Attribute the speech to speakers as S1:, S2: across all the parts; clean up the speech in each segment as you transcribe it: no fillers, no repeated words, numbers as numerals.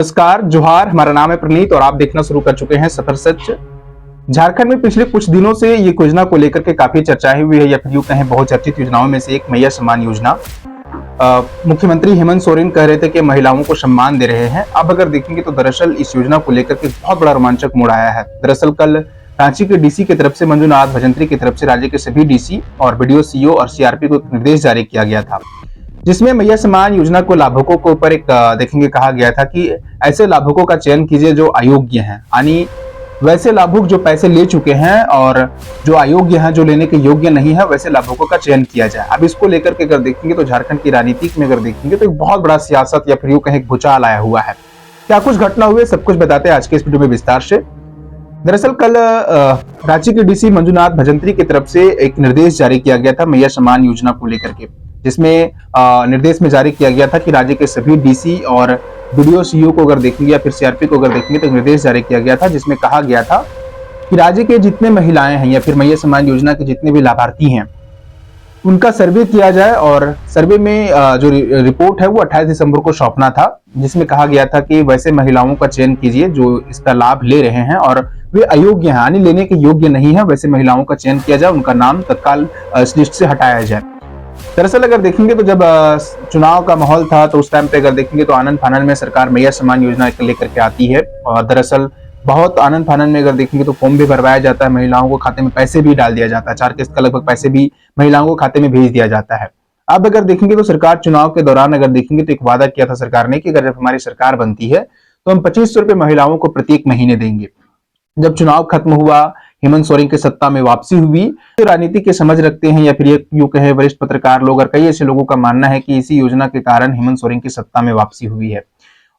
S1: नमस्कार, जोहार। हमारा नाम है प्रनीत और आप देखना शुरू कर चुके हैं सफर सच। झारखंड में पिछले कुछ दिनों से ये योजना को लेकर के काफी चर्चाएं हुई है या फिर यूं कहें बहुचर्चित योजनाओं में से एक मैया सम्मान योजना। मुख्यमंत्री हेमंत सोरेन कह रहे थे कि महिलाओं को सम्मान दे रहे हैं। अब अगर देखेंगे तो दरअसल इस योजना को लेकर के बहुत बड़ा रोमांचक मोड़ आया है। दरअसल कल रांची के डीसी की तरफ से मंजुनाथ भजंत्री की तरफ से राज्य के सभी डीसी और बीडीओ, सीओ और सीआरपी को एक निर्देश जारी किया गया था, जिसमें मैया सम्मान योजना को लाभुकों के ऊपर एक देखेंगे कहा गया था कि ऐसे लाभुकों का चयन कीजिए जो अयोग्य हैं, यानी वैसे लाभुक जो पैसे ले चुके हैं और जो अयोग्य हैं, जो लेने के योग्य नहीं है, वैसे लाभुकों का चयन किया जाए। अब इसको लेकर के अगर देखेंगे तो झारखंड की राजनीति में अगर देखेंगे तो एक बहुत बड़ा सियासत या फिर यूं कहें भूचाल आया हुआ है। क्या कुछ घटना हुई, सब कुछ बताते हैं आज के इस वीडियो में विस्तार से। दरअसल कल रांची के डीसी मंजुनाथ भजंत्री की तरफ से एक निर्देश जारी किया गया था मैया सम्मान योजना को लेकर के, जिसमें निर्देश में जारी किया गया था कि राज्य के सभी डीसी और बीडीओ, सीईओ को अगर देखेंगे या फिर सीआरपी को अगर देखेंगे तो निर्देश जारी किया गया था, जिसमें कहा गया था कि राज्य के जितने महिलाएं हैं या फिर मैया सम्मान योजना के जितने भी लाभार्थी हैं उनका सर्वे किया जाए और सर्वे में जो रिपोर्ट है वो 28 दिसंबर को सौंपना था, जिसमें कहा गया था कि वैसे महिलाओं का चयन कीजिए जो इसका लाभ ले रहे हैं और वे अयोग्य हैं, यानी लेने के योग्य नहीं है, वैसे महिलाओं का चयन किया जाए, उनका नाम तत्काल इस लिस्ट से हटाया जाए। दरअसल अगर देखेंगे तो जब चुनाव का माहौल था तो उस टाइम पे अगर देखेंगे तो आनंद फानन में सरकार मैया सम्मान योजना लेकर के आती है और दरअसल बहुत आनंद फानन में अगर देखेंगे तो फॉर्म भी भरवाया जाता है, महिलाओं को खाते में पैसे भी डाल दिया जाता है, 4 किस्त का लगभग पैसे भी महिलाओं को खाते में भेज दिया जाता है। अब अगर देखेंगे तो सरकार चुनाव के दौरान अगर देखेंगे तो एक वादा किया था सरकार ने कि अगर जब हमारी सरकार बनती है तो हम 2500 रुपए महिलाओं को प्रत्येक महीने देंगे। जब चुनाव खत्म हुआ, हेमंत सोरेन की सत्ता में वापसी हुई, तो राजनीति के समझ रखते हैं या फिर यूं कहे वरिष्ठ पत्रकार लोग और कई ऐसे लोगों का मानना है कि इसी योजना के कारण हेमंत सोरेन की सत्ता में वापसी हुई है।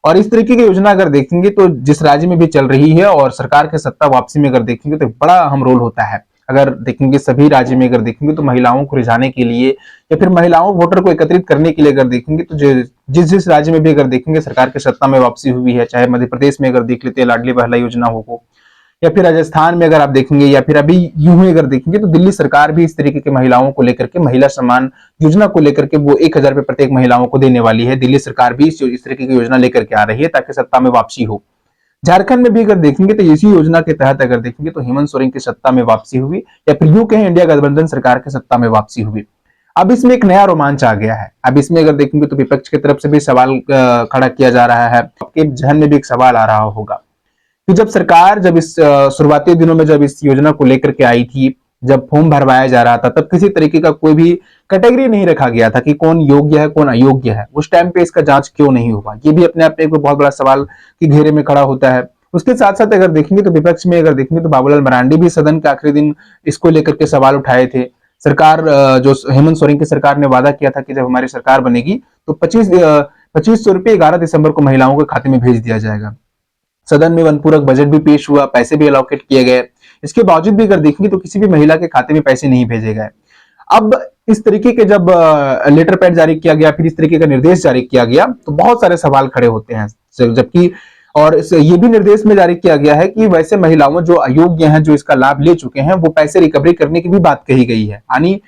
S1: और इस तरीके की योजना अगर देखेंगे तो जिस राज्य में भी चल रही है और सरकार के सत्ता वापसी में अगर देखेंगे तो बड़ा अहम रोल होता है। अगर देखेंगे सभी राज्य में अगर देखेंगे तो महिलाओं को रिझाने के लिए या फिर महिलाओं वोटर को एकत्रित करने के लिए अगर देखेंगे तो जिस राज्य में भी अगर देखेंगे सरकार की सत्ता में वापसी हुई है, चाहे मध्य प्रदेश में अगर देख लेते हैं लाडली बहला योजना हो या फिर राजस्थान में अगर आप देखेंगे या फिर अभी यूं ही अगर देखेंगे तो दिल्ली सरकार भी इस तरीके के महिलाओं को लेकर के महिला सम्मान योजना को लेकर के वो 1000 रुपए प्रत्येक महिलाओं को देने वाली है। दिल्ली सरकार भी इस तरीके की योजना लेकर के आ रही है ताकि सत्ता में वापसी हो। झारखंड में भी अगर देखेंगे तो इसी योजना के तहत अगर देखेंगे तो हेमंत सोरेन की सत्ता में वापसी हुई या फिर यूं कहें इंडिया गठबंधन सरकार की सत्ता में वापसी हुई। अब इसमें एक नया रोमांच आ गया है। अब इसमें अगर देखेंगे तो विपक्ष की तरफ से भी सवाल खड़ा किया जा रहा है, आपके जहन में भी एक सवाल आ रहा होगा कि जब सरकार जब इस शुरुआती दिनों में जब इस योजना को लेकर के आई थी, जब फॉर्म भरवाया जा रहा था, तब किसी तरीके का कोई भी कैटेगरी नहीं रखा गया था कि कौन योग्य है कौन अयोग्य है। उस टाइम पे इसका जांच क्यों नहीं हुआ, ये भी अपने आप में एक बहुत बड़ा सवाल के घेरे में खड़ा होता है। उसके साथ साथ अगर देखेंगे तो विपक्ष में अगर देखेंगे तो बाबूलाल मरांडी भी सदन के आखिरी दिन इसको लेकर के सवाल उठाए थे। सरकार जो हेमंत सोरेन की सरकार ने वादा किया था कि जब हमारी सरकार बनेगी तो 2500 रुपए 11 दिसंबर को महिलाओं के खाते में भेज दिया जाएगा। सदन में अनुपूरक बजट भी पेश हुआ, पैसे भी अलोकेट किए गए। इसके बावजूद भी अगर देखेंगे तो किसी भी महिला के खाते में पैसे नहीं भेजे गए। अब इस तरीके के जब लेटर पैड जारी किया गया, फिर इस तरीके का निर्देश जारी किया गया तो बहुत सारे सवाल खड़े होते हैं। जबकि और ये भी निर्देश में जारी किया गया है कि वैसे महिलाओं जो अयोग्य हैं, जो इसका लाभ ले चुके हैं, वो पैसे रिकवरी करने की भी बात कही गई है। यानी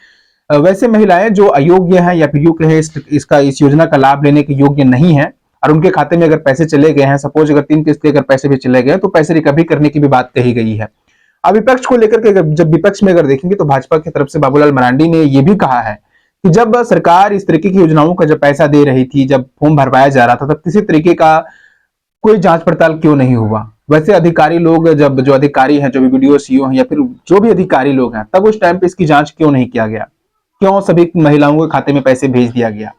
S1: वैसे महिलाएं जो अयोग्य हैं या फिर यूं कहें इस योजना का लाभ लेने के योग्य नहीं है और उनके खाते में अगर पैसे चले गए हैं, सपोज अगर 3 किस्त अगर पैसे भी चले गए तो पैसे रिकवरी करने की भी बात कही गई है। अब विपक्ष को लेकर के जब विपक्ष में अगर देखेंगे तो भाजपा की तरफ से बाबूलाल मरांडी ने यह भी कहा है कि जब सरकार इस तरीके की योजनाओं का जब पैसा दे रही थी, जब फॉर्म भरवाया जा रहा था, तब किसी तरीके का कोई जांच पड़ताल क्यों नहीं हुआ। वैसे अधिकारी लोग जब जो अधिकारी हैं, जो भी वीडियो, सीईओ हैं या फिर जो भी अधिकारी लोग हैं, तब उस टाइम पे इसकी जांच क्यों नहीं किया गया, क्यों सभी महिलाओं के खाते में पैसे भेज दिया गया।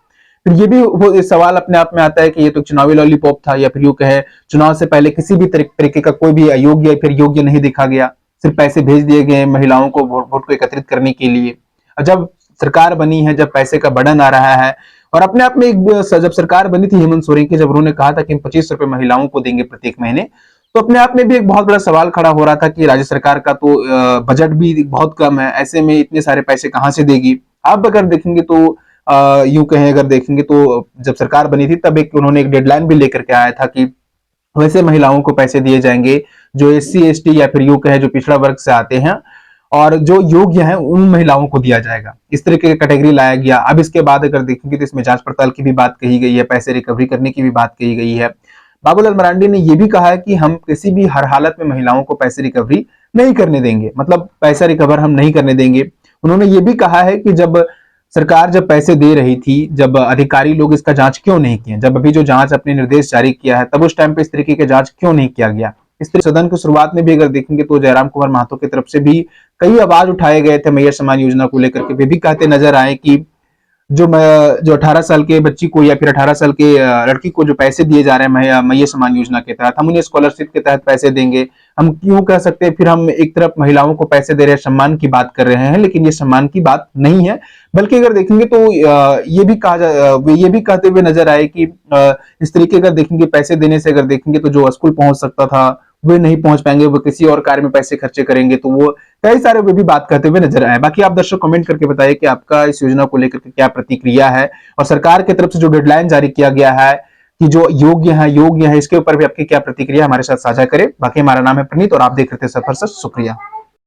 S1: फिर ये भी सवाल अपने आप में आता है कि ये तो चुनावी लॉलीपॉप था या फिर यूं कहे चुनाव से पहले किसी भी तरीके का कोई भी अयोग्य या फिर योग्य नहीं देखा गया, सिर्फ पैसे भेज दिए गए महिलाओं को वोट को एकत्रित करने के लिए। जब सरकार बनी है, जब पैसे का बर्डन आ रहा है और अपने आप में जब सरकार बनी थी हेमंत सोरेन की, जब उन्होंने कहा था कि हम 2500 रुपए महिलाओं को देंगे प्रत्येक महीने, तो अपने आप में भी एक बहुत बड़ा सवाल खड़ा हो रहा था कि राज्य सरकार का तो बजट भी बहुत कम है, ऐसे में इतने सारे पैसे कहां से देगी। अब अगर देखेंगे तो यूं कहें अगर देखेंगे तो जब सरकार बनी थी तब उन्होंने एक डेडलाइन भी लेकर के आया था कि वैसे महिलाओं को पैसे दिए जाएंगे जो SC ST या फिर यूं कहे जो पिछड़ा वर्ग से आते हैं और जो योग्य है उन महिलाओं को दिया जाएगा। इस तरीके की कैटेगरी लाया गया। अब इसके बाद अगर देखेंगे तो इसमें जांच पड़ताल की भी बात कही गई है, पैसे रिकवरी करने की भी बात कही गई है। बाबूलाल मरांडी ने यह भी कहा है कि हम किसी भी हर हालत में महिलाओं को पैसे रिकवरी नहीं करने देंगे, मतलब पैसा रिकवर हम नहीं करने देंगे। उन्होंने ये भी कहा है कि जब सरकार जब पैसे दे रही थी, जब अधिकारी लोग इसका जांच क्यों नहीं किए, जब अभी जो जांच अपने निर्देश जारी किया है तब उस टाइम पे इस तरीके के जांच क्यों नहीं किया गया। इस तरह सदन की शुरुआत में भी अगर देखेंगे तो जयराम कुमार महतो की तरफ से भी कई आवाज उठाए गए थे मैया सम्मान योजना को लेकर के। वे भी कहते नजर आए कि जो 18 साल के बच्ची को या फिर 18 साल के लड़की को जो पैसे दिए जा रहे हैं मैया सम्मान योजना के तहत, हम उन्हें स्कॉलरशिप के तहत पैसे देंगे। हम क्यों कह सकते हैं फिर हम एक तरफ महिलाओं को पैसे दे रहे हैं, सम्मान की बात कर रहे हैं, लेकिन ये सम्मान की बात नहीं है। बल्कि अगर देखेंगे तो ये भी कहते हुए नजर आए कि इस तरीके का देखेंगे पैसे देने से अगर देखेंगे तो जो स्कूल पहुंच सकता था वे नहीं पहुंच पाएंगे, वो किसी और कार्य में पैसे खर्चे करेंगे, तो वो कई सारे वे भी बात करते हुए नजर आए। बाकी आप दर्शक कमेंट करके बताइए कि आपका इस योजना को लेकर के क्या प्रतिक्रिया है, और सरकार की तरफ से जो डेडलाइन जारी किया गया है कि जो योग्य है इसके ऊपर भी आपकी क्या प्रतिक्रिया हमारे साथ साझा करें। बाकी हमारा नाम है प्रणीत और आप देख रहे थे सफर सच। शुक्रिया।